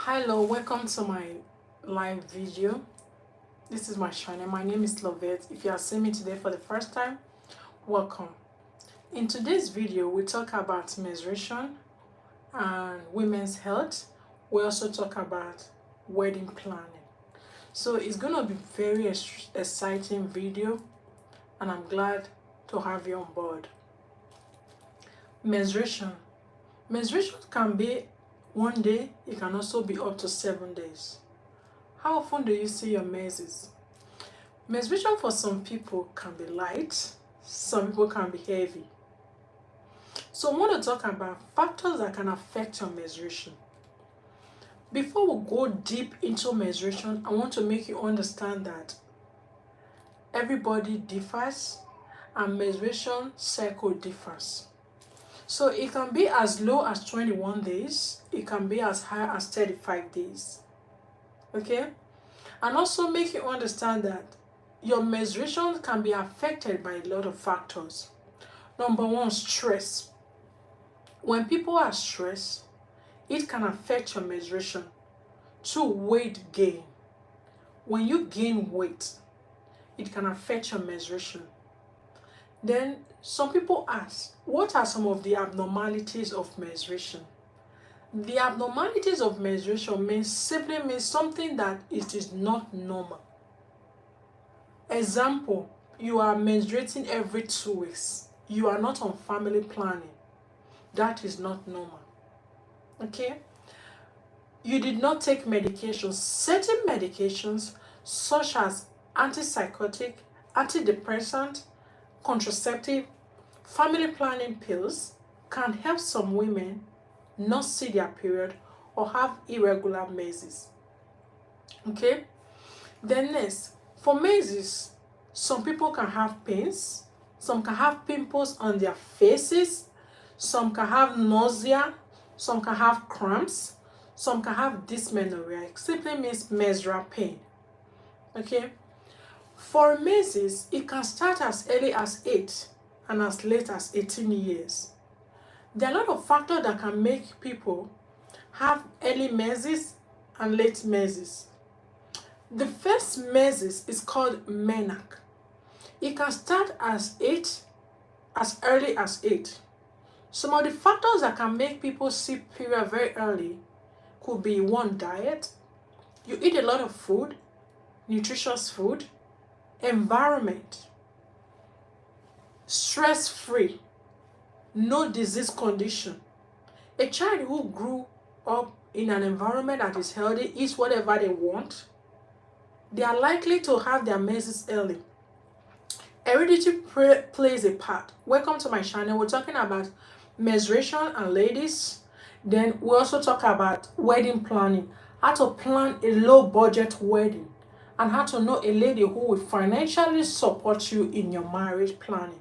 Hello, welcome to my live video. This is my channel. My name is Loveth. If you are seeing me today for the first time, welcome. In today's video, we talk about menstruation and women's health. We also talk about wedding planning. So it's going to be very exciting video, and I'm glad to have you on board. Menstruation. Menstruation can be one day, it can also be up to 7 days. How often do you see your menses? Menstruation for some people can be light, some people can be heavy. So I want to talk about factors that can affect your menstruation. Before we go deep into menstruation, I want to make you understand that everybody differs and menstruation cycle differs. So it can be as low as 21 days, it can be as high as 35 days. Okay? And also make you understand that your menstruation can be affected by a lot of factors. Number one, stress. When people are stressed, it can affect your menstruation. Two, weight gain. When you gain weight, it can affect your menstruation. Then some people ask, what are some of the abnormalities of menstruation? The abnormalities of menstruation simply means something that it is not normal. Example, you are menstruating every 2 weeks. You are not on family planning. That is not normal. Okay? You did not take medications. Certain medications such as antipsychotic, antidepressant, contraceptive, family planning pills can help some women not see their period or have irregular menses. Okay? Then next, for menses, some people can have pains, some can have pimples on their faces, some can have nausea, some can have cramps, some can have dysmenorrhea. It simply means menstrual pain. Okay? For menses, it can start as early as 8 and as late as 18 years. There are a lot of factors that can make people have early menses and late menses. The first menses is called menarche. It can start as early as 8. Some of the factors that can make people see period very early could be one, diet. You eat a lot of food, nutritious food, environment, stress-free, no disease condition. A child who grew up in an environment that is healthy, eats whatever they want, they are likely to have their menses early. Heredity plays a part. Welcome to my channel. We're talking about menstruation and ladies. Then we also talk about wedding planning, how to plan a low budget wedding, and how to know a lady who will financially support you in your marriage planning.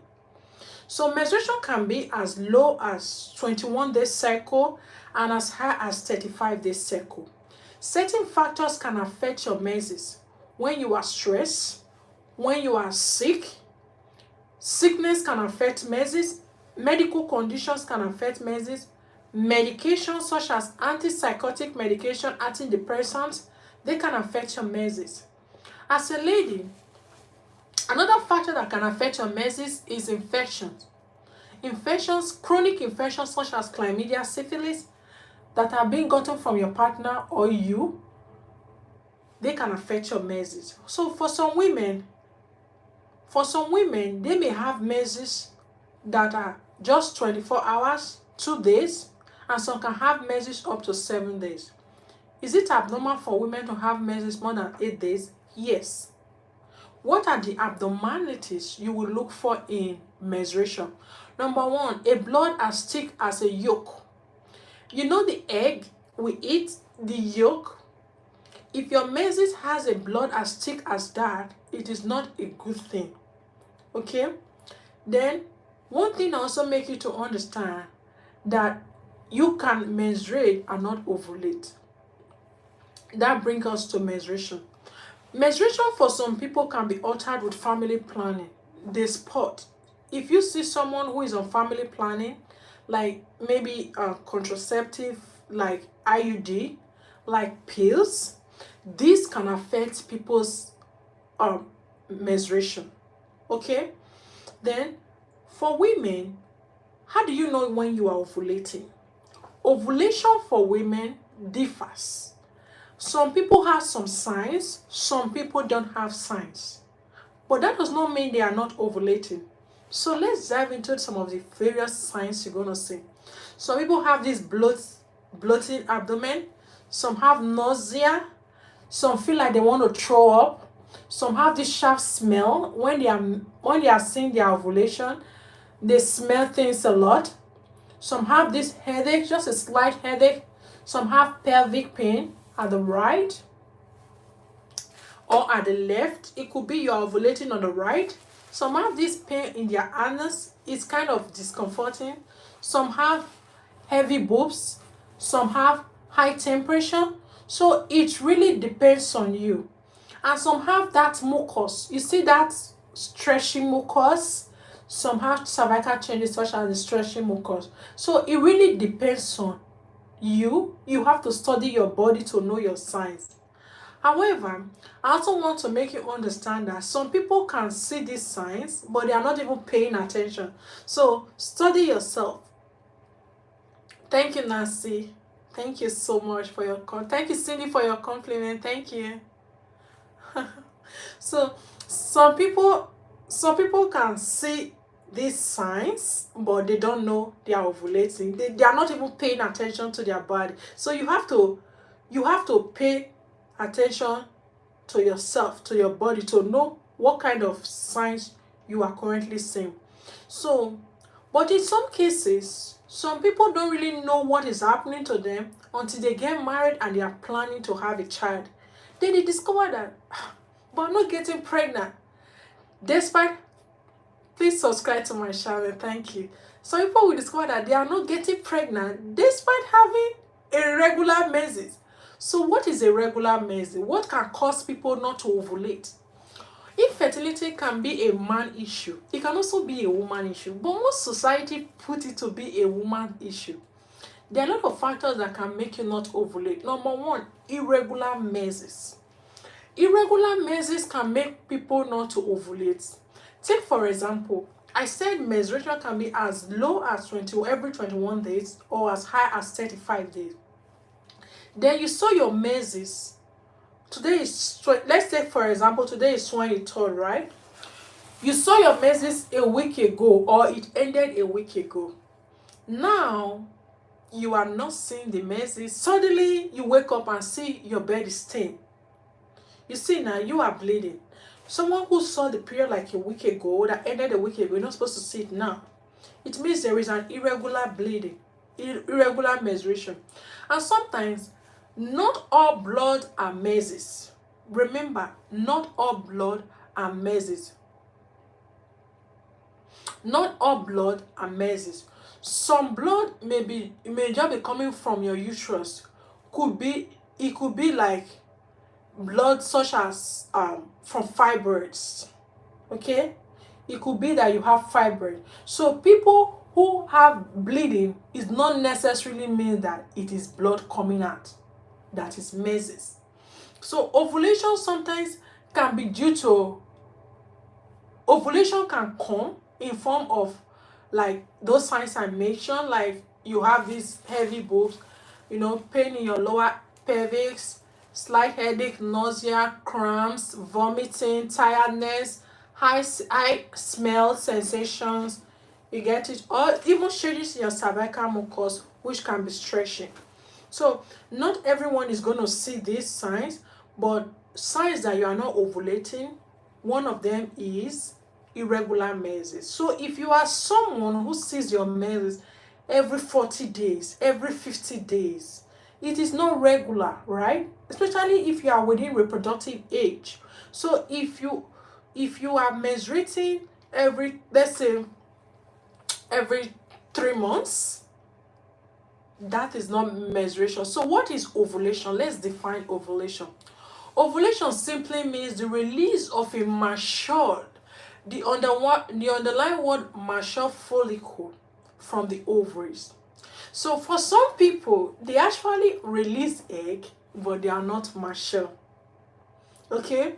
So menstruation can be as low as 21 days cycle and as high as 35 days cycle. Certain factors can affect your menses. When you are stressed, when you are sick, sickness can affect menses, medical conditions can affect menses, medications such as antipsychotic medication, antidepressants, they can affect your menses. As a lady, another factor that can affect your menses is infections. Infections, chronic infections such as chlamydia, syphilis, that are being gotten from your partner or you, they can affect your menses. So for some women, they may have menses that are just 24 hours, 2 days, and some can have menses up to 7 days. Is it abnormal for women to have menses more than 8 days? Yes. What are the abnormalities you will look for in menstruation? Number one, a blood as thick as a yolk. You know the egg we eat, the yolk? If your menses has a blood as thick as that, it is not a good thing. Okay? Then, one thing also make you to understand that you can menstruate and not ovulate. That brings us to menstruation. Menstruation for some people can be altered with family planning. The spot. If you see someone who is on family planning, like maybe contraceptive, like IUD, like pills, this can affect people's menstruation. Okay? Then for women, how do you know when you are ovulating? Ovulation for women differs. Some people have some signs, some people don't have signs. But that does not mean they are not ovulating. So let's dive into some of the various signs you're going to see. Some people have this bloating abdomen. Some have nausea. Some feel like they want to throw up. Some have this sharp smell when they are seeing their ovulation. They smell things a lot. Some have this headache, just a slight headache. Some have pelvic pain at the right or at the left. It could be you're ovulating on the right. Some have this pain in their anus. It's kind of discomforting. Some have heavy boobs. Some have high temperature. So it really depends on you. And some have that mucus. You see that stretching mucus? Some have cervical changes such as the stretching mucus. So it really depends on you. You have to study your body to know your signs. However, I also want to make you understand that some people can see these signs, but they are not even paying attention. So study yourself. Thank you, Nancy. Thank you so much for your thank you, Cindy, for your compliment. Thank you. So some people can see these signs, but they don't know they are ovulating. They are not even paying attention to their body. So you have to pay attention to yourself, to your body, to know what kind of signs you are currently seeing. So, but in some cases, some people don't really know what is happening to them until they get married and they are planning to have a child. Then they discover that, but I'm not getting pregnant. Despite, please subscribe to my channel, thank you. Some people will discover that they are not getting pregnant despite having irregular menses. So what is irregular menses? What can cause people not to ovulate? Infertility can be a man issue. It can also be a woman issue. But most society put it to be a woman issue. There are a lot of factors that can make you not ovulate. Number one, irregular menses. Irregular menses can make people not to ovulate. Take for example, I said menstruation can be as low as every 21 days or as high as 35 days. Then you saw your menses. Today is, let's take for example, today is 23rd, right? You saw your menses a week ago or it ended a week ago. Now, you are not seeing the menses. Suddenly, you wake up and see your bed is stained. You see now, you are bleeding. Someone who saw the period like a week ago, that ended a week ago, you're not supposed to see it now. It means there is an irregular bleeding, irregular menstruation. And sometimes, not all blood are menses. Remember, not all blood are menses. Not all blood are menses. Some blood may just be coming from your uterus. It could be like blood such as from fibroids. Okay? It could be that you have fibroid. So people who have bleeding is not necessarily mean that it is blood coming out. That is menses. So ovulation sometimes can be due to, ovulation can come in form of like those signs I mentioned, like you have these heavy boobs, pain in your lower pelvis, slight headache, nausea, cramps, vomiting, tiredness, high smell sensations, you get it, or even changes in your cervical mucus, which can be stretching. So not everyone is going to see these signs, but signs that you are not ovulating, one of them is irregular menses. So if you are someone who sees your menses every 40 days, every 50 days, it is not regular, right? Especially if you are within reproductive age. So if you are menstruating every, let's say, every 3 months, that is not menstruation. So what is ovulation? Let's define ovulation. Ovulation simply means the release of a matured, the underlying word mature follicle from the ovaries. So for some people, they actually release egg but they are not mature. Okay?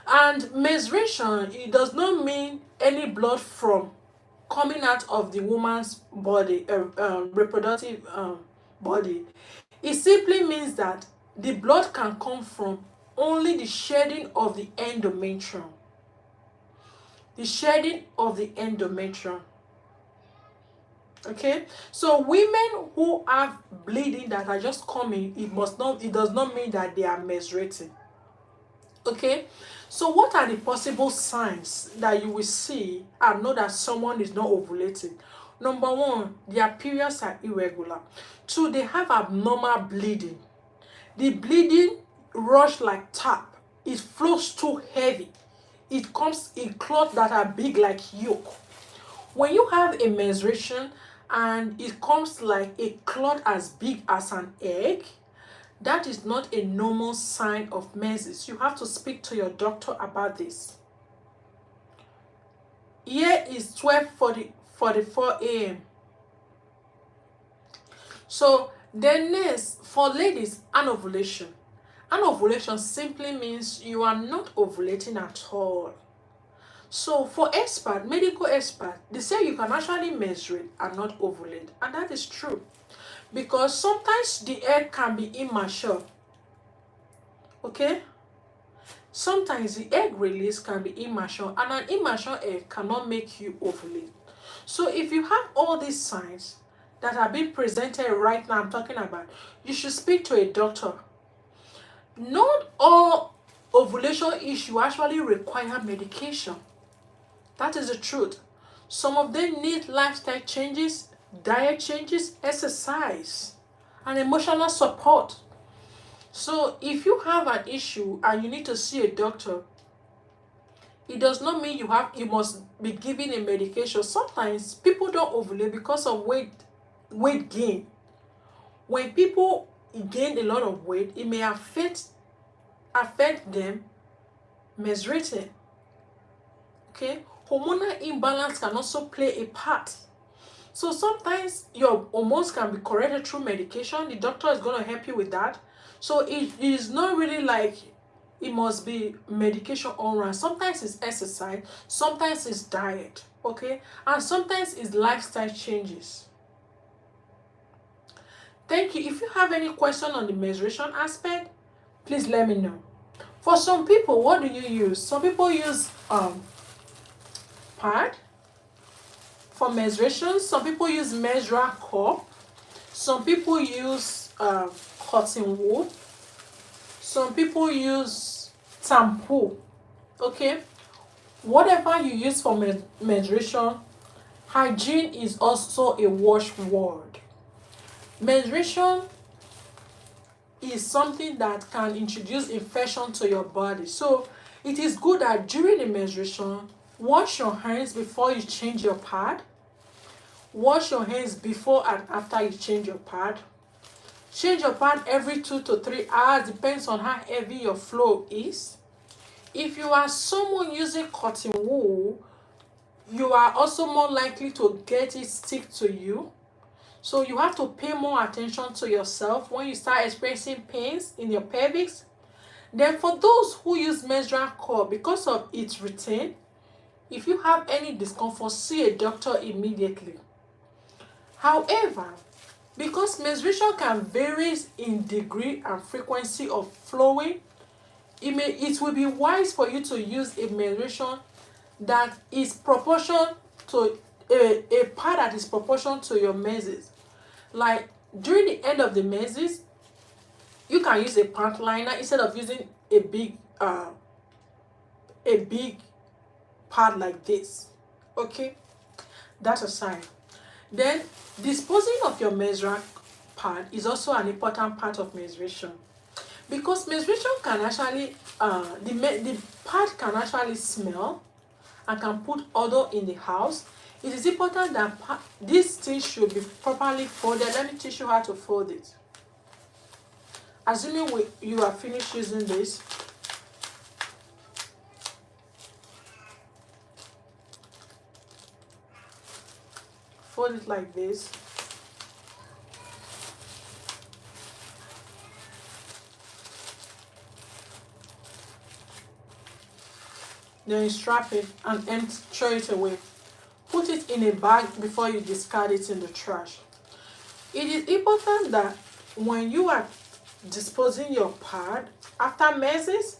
And menstruation, it does not mean any blood from coming out of the woman's body, reproductive body. It simply means that the blood can come from only the shedding of the endometrium. The shedding of the endometrium. Okay, so women who have bleeding that are just coming, it does not mean that they are menstruating. Okay, so what are the possible signs that you will see and know that someone is not ovulating? Number one, their periods are irregular. Two, they have abnormal bleeding. The bleeding rush like tap. It flows too heavy. It comes in clots that are big like yolk. When you have a menstruation and it comes like a clot as big as an egg, that is not a normal sign of menses. You have to speak to your doctor about this. Here is 12:44 a.m. So then next, for ladies, anovulation. Anovulation simply means you are not ovulating at all. So for medical expert, they say you can actually menstruate and not ovulate. And that is true. Because sometimes the egg can be immature. Okay? Sometimes the egg release can be immature, and an immature egg cannot make you ovulate. So if you have all these signs that are being presented right now, I'm talking about, you should speak to a doctor. Not all ovulation issues actually require medication. That is the truth. Some of them need lifestyle changes, diet changes, exercise, and emotional support. So if you have an issue and you need to see a doctor, it does not mean you must be given a medication. Sometimes people don't ovulate because of weight gain. When people gain a lot of weight, it may affect them menstruating. Okay? Hormonal imbalance can also play a part. So sometimes your hormones can be corrected through medication. The doctor is going to help you with that. So it is not really like it must be medication all around. Sometimes it's exercise, sometimes it's diet, okay? And sometimes it's lifestyle changes. Thank you. If you have any question on the menstruation aspect, please let me know. For some people, what do you use? Some people use pad for menstruation. Some people use menstrual cup. Some people use cotton wool. Some people use tampon. Okay, whatever you use for menstruation, hygiene is also a watchword. Menstruation is something that can introduce infection to your body. So it is good that during the menstruation, wash your hands before you change your pad. Wash your hands before and after you change your pad. Change your pad every 2 to 3 hours, depends on how heavy your flow is. If you are someone using cotton wool, you are also more likely to get it stick to you. So you have to pay more attention to yourself when you start experiencing pains in your pelvis. Then for those who use menstrual cup, because of its retain, if you have any discomfort, see a doctor immediately. However, because menstruation can vary in degree and frequency of flowing, it will be wise for you to use a menstruation that is proportional to a pad that is proportional to your menses. Like during the end of the menses, you can use a pant liner instead of using a big pad like this. Okay, that's a sign. Then disposing of your menstrual pad is also an important part of menstruation, because menstruation can actually the pad can actually smell and can put odor in the house. It is important that this thing should be properly folded. Let me teach you how to fold it. Assuming you are finished using this, fold it like this. then you strap it and throw it away. Put it in a bag before you discard it in the trash. It is important that when you are disposing your pad after menses,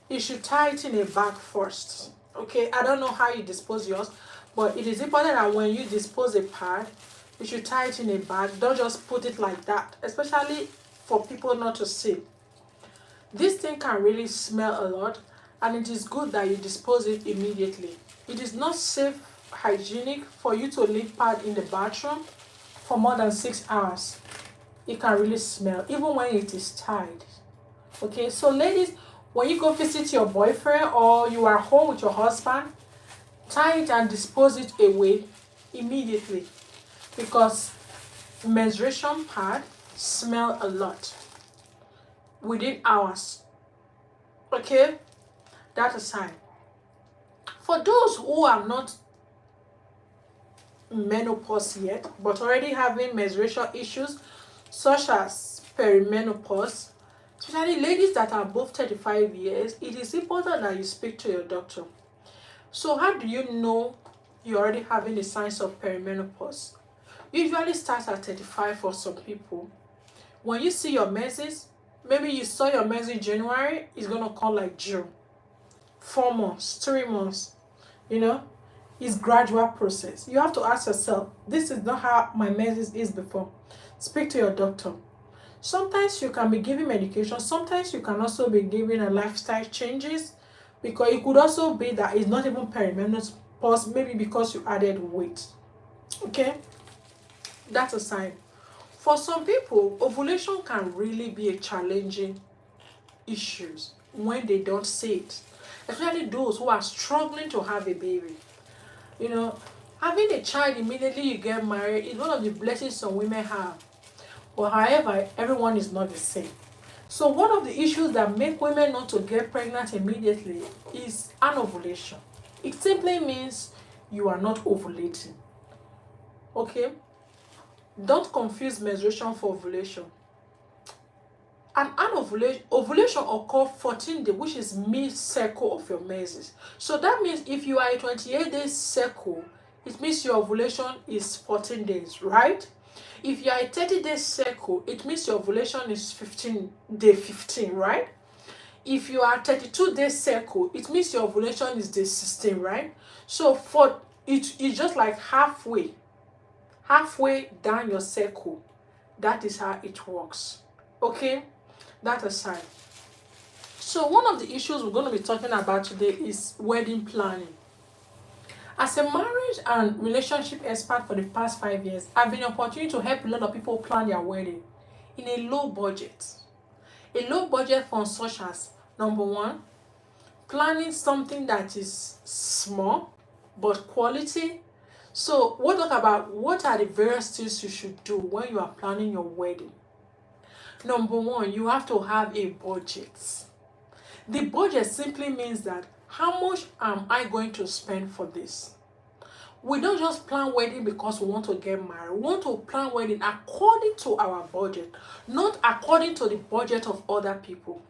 you should tie it in a bag first. Okay, I don't know how you dispose yours, but it is important that when you dispose a pad, you should tie it in a bag. Don't just put it like that, especially for people not to see. This thing can really smell a lot, and it is good that you dispose it immediately. It is not safe, hygienic for you to leave pad in the bathroom for more than 6 hours. It can really smell, even when it is tied. Okay, so ladies, when you go visit your boyfriend or you are home with your husband, tie it and dispose it away immediately, because menstruation pad smell a lot within hours. Okay, that's a sign. For those who are not menopause yet but already having menstruation issues such as perimenopause, especially ladies that are above 35 years, it is important that you speak to your doctor. So how do you know you're already having the signs of perimenopause? Usually starts at 35 for some people. When you see your menses, maybe you saw your menses in January, it's going to come like June. 4 months, 3 months, it's gradual process. You have to ask yourself, this is not how my menses is before. Speak to your doctor. Sometimes you can be giving medication. Sometimes you can also be giving a lifestyle changes, because it could also be that it's not even perimenopause, maybe because you added weight. Okay, that's a sign. For some people, ovulation can really be a challenging issue when they don't see it, especially those who are struggling to have a baby. Having a child immediately you get married is one of the blessings some women have. But however, everyone is not the same. So one of the issues that make women not to get pregnant immediately is anovulation. It simply means you are not ovulating. Okay? Don't confuse menstruation for ovulation. An ovulation occurs 14 days, which is mid-cycle of your menses. So that means if you are a 28-day cycle, it means your ovulation is 14 days, right? If you are a 30-day cycle, it means your ovulation is day 15, right? If you are 32-day cycle, it means your ovulation is day 16, right? So for it's just like halfway down your cycle. That is how it works. Okay? That's a sign. So one of the issues we're going to be talking about today is wedding planning. As a marriage and relationship expert for the past 5 years, I've been opportunity to help a lot of people plan their wedding in a low budget. A low budget fund such as, number one, planning something that is small but quality. So we'll talk about what are the various things you should do when you are planning your wedding. Number one, you have to have a budget. The budget simply means that how much am I going to spend for this? We don't just plan wedding because we want to get married. We want to plan wedding according to our budget, not according to the budget of other people.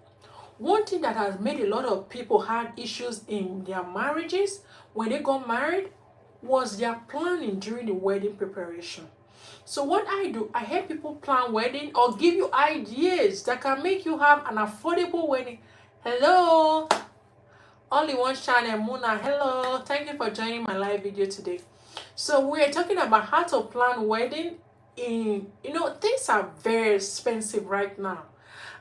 One thing that has made a lot of people had issues in their marriages when they got married was their planning during the wedding preparation. So what I do, I help people plan wedding or give you ideas that can make you have an affordable wedding. Hello, only one channel, Muna. Hello, thank you for joining my live video today. So we're talking about how to plan wedding. Things are very expensive right now,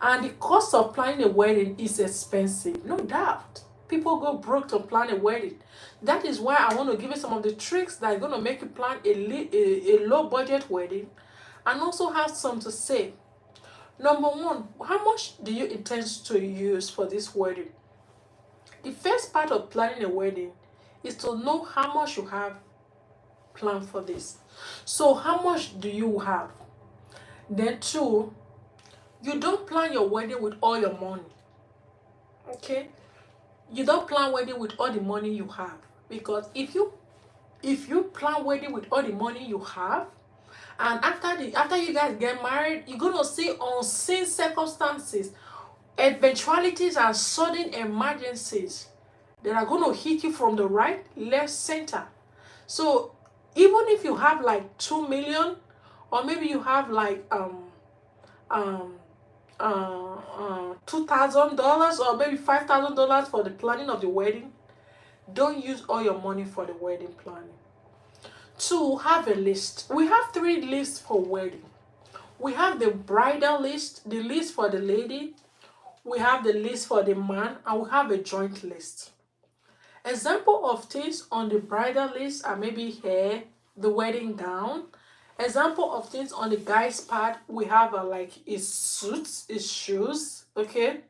and the cost of planning a wedding is expensive, no doubt. People go broke to plan a wedding. That is why I want to give you some of the tricks that are going to make you plan a low budget wedding and also have some to save. Number one, how much do you intend to use for this wedding? The first part of planning a wedding is to know how much you have planned for this. So how much do you have? Then two, you don't plan your wedding with all your money. Okay? You don't plan wedding with all the money you have, because if you plan wedding with all the money you have, and after you guys get married, you're gonna see unseen circumstances, eventualities, and sudden emergencies They are going to hit you from the right, left, center. So even if you have like 2 million, or maybe you have like um $2,000 or maybe $5,000 for the planning of the wedding, don't use all your money for the wedding planning. Two, have a list. We have 3 lists for wedding. We have the bridal list, the list for the lady, we have the list for the man, and we have a joint list. Example of things on the bridal list are maybe hair, the wedding gown. Example of things on the guy's part, we have like his suits, his shoes, okay?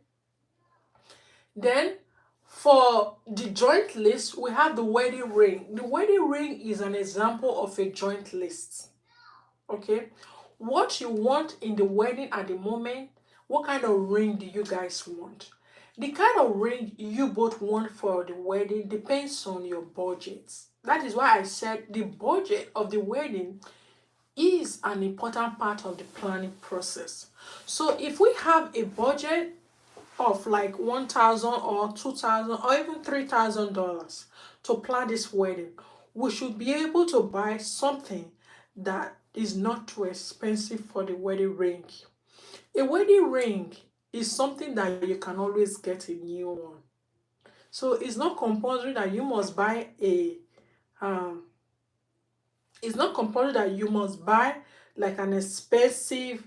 Then for the joint list, we have the wedding ring. The wedding ring is an example of a joint list, okay? What you want in the wedding at the moment, what kind of ring do you guys want? The kind of ring you both want for the wedding depends on your budget. That is why I said the budget of the wedding is an important part of the planning process. So if we have a budget of like 1,000 or 2,000 or even $3,000 to plan this wedding, we should be able to buy something that is not too expensive for the wedding ring. A wedding ring is something that you can always get a new one. So it's not compulsory that you must buy a um it's not compulsory that you must buy like an expensive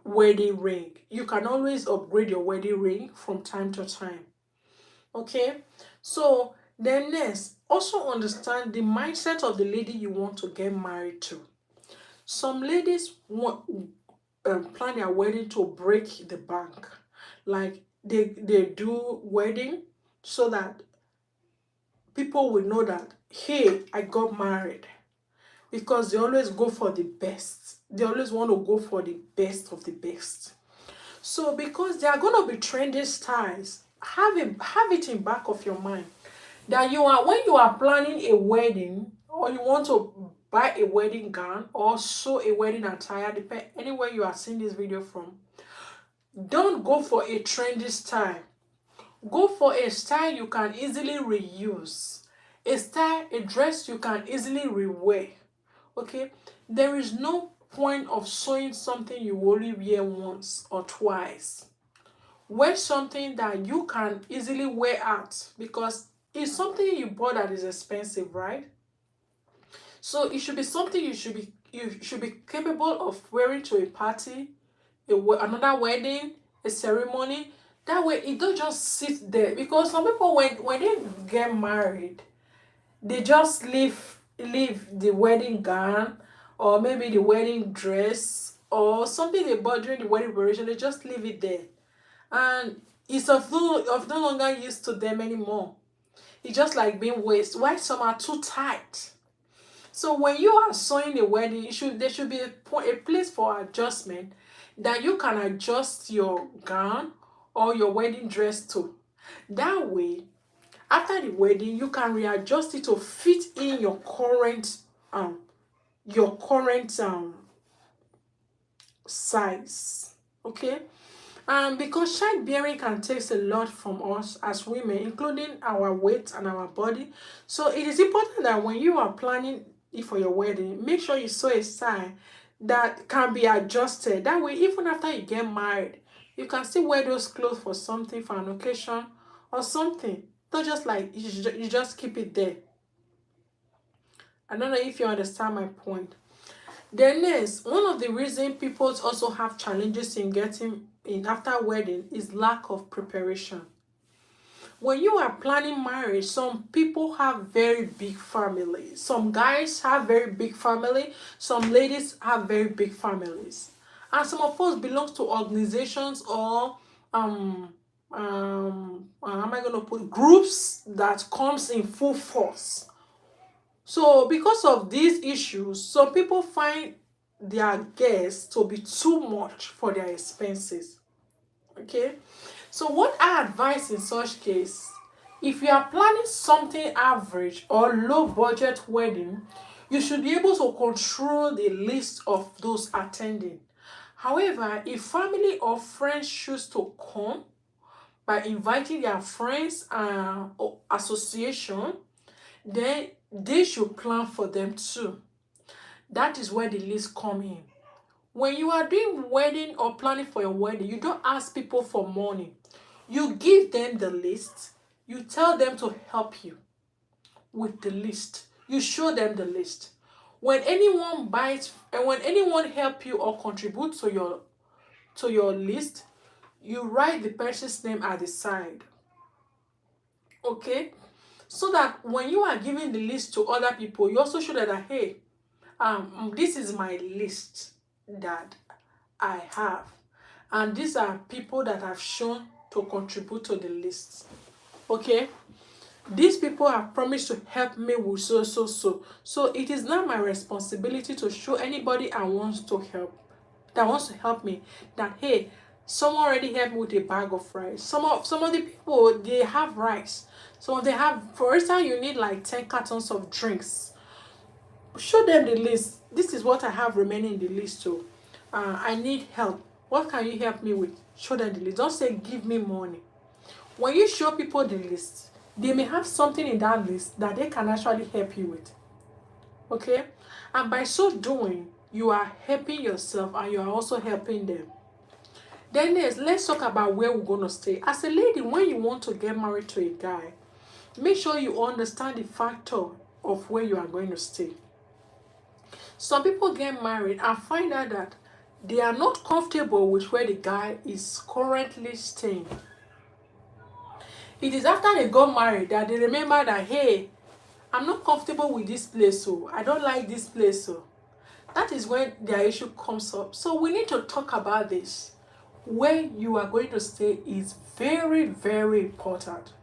wedding ring. You can always upgrade your wedding ring from time to time. Okay? So then next, also understand the mindset of the lady you want to get married to. Some ladies want plan their wedding to break the bank. Like they do wedding so that people will know that, hey, I got married. Because they always go for the best. They always want to go for the best of the best. So because there are going to be trendy styles, have it in back of your mind that when you are planning a wedding, or you want to buy a wedding gown or sew a wedding attire, depend anywhere you are seeing this video from, don't go for a trendy style. Go for a style you can easily reuse. A style, a dress you can easily rewear. Okay? There is no point of sewing something you only wear once or twice. Wear something that you can easily wear out, because it's something you bought that is expensive, right? So it should be something you should be capable of wearing to a party, another wedding, a ceremony. That way it don't just sit there, because some people when they get married, they just leave the wedding gown or maybe the wedding dress or something they bought during the wedding preparation. They just leave it there, and it's of no longer use to them anymore. It's just like being waste. Why some are too tight? So when you are sewing a wedding, there should be a place for adjustment that you can adjust your gown or your wedding dress to. That way, after the wedding, you can readjust it to fit in your current size. Okay? Because childbearing can take a lot from us as women, including our weight and our body. So it is important that when you are planning it for your wedding, make sure you sew a style that can be adjusted. That way, even after you get married, you can still wear those clothes for something, for an occasion or something. Not just like you just keep it there. I don't know if you understand my point. Then next, one of the reasons people also have challenges in getting in after wedding is lack of preparation. When you are planning marriage, some people have very big families. Some guys have very big family. Some ladies have very big families. And some of us belong to organizations or how am I going to put groups that comes in full force. So because of these issues, some people find their guests to be too much for their expenses. Okay, so what I advise in such case, if you are planning something average or low budget wedding, you should be able to control the list of those attending. However, if family or friends choose to come, by inviting their friends or association, then they should plan for them too. That is where the list come in. When you are doing wedding or planning for your wedding, you don't ask people for money. You give them the list. You tell them to help you with the list. You show them the list. When anyone buys and when anyone help you or contribute to your list, you write the person's name at the side. Okay? So that when you are giving the list to other people, you also show that hey, this is my list that I have, and these are people that have shown to contribute to the list. Okay, these people have promised to help me with so it is not my responsibility to show anybody that wants to help me that hey, someone already helped me with a bag of rice. Some of the people, they have rice, so they have, for instance, you need like 10 cartons of drinks. Show them the list. This is what I have remaining in the list. So I need help. What can you help me with? Show them the list. Don't say give me money. When you show people the list, they may have something in that list that they can actually help you with. Okay? And by so doing, you are helping yourself and you are also helping them. Then next, let's talk about where we're going to stay. As a lady, when you want to get married to a guy, make sure you understand the factor of where you are going to stay. Some people get married and find out that they are not comfortable with where the guy is currently staying. It is after they got married that they remember that, hey, I'm not comfortable with this place, so I don't like this place, so that is when their issue comes up. So we need to talk about this. Where you are going to stay is very, very important.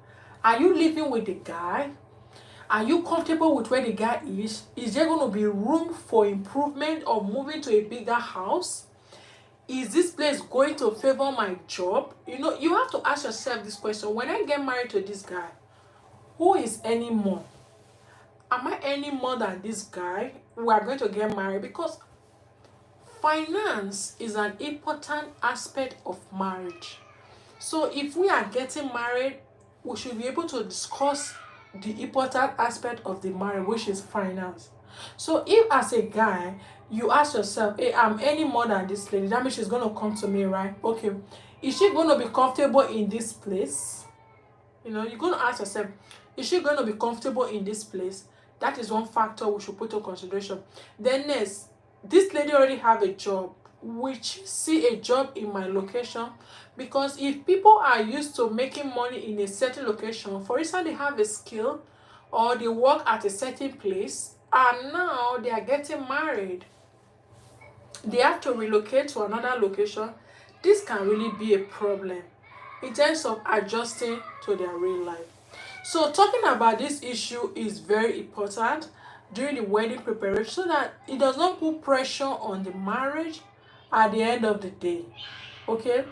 Are you living with the guy? Are you comfortable with where the guy is? Is there going to be room for improvement or moving to a bigger house? Is this place going to favor my job? You know, you have to ask yourself this question. When I get married to this guy, who is earning more? Am I earning more than this guy? We are going to get married because finance is an important aspect of marriage. So if we are getting married, we should be able to discuss the important aspect of the marriage, which is finance. So if as a guy you ask yourself, hey, I'm earning more than this lady, that means she's going to come to me, right? Okay, is she going to be comfortable in this place? You know, you're going to ask yourself, is she going to be comfortable in this place? That is one factor we should put into consideration. Then next, this lady already have a job. Which see a job in my location? Because if people are used to making money in a certain location, for instance, they have a skill or they work at a certain place and now they are getting married, they have to relocate to another location. This can really be a problem in terms of adjusting to their real life. So talking about this issue is very important during the wedding preparation so that it does not put pressure on the marriage at the end of the day. Okay,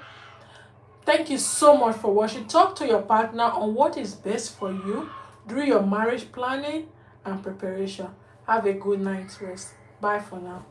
thank you so much for watching. Talk to your partner on what is best for you during your marriage planning and preparation. Have a good night's rest. Bye for now.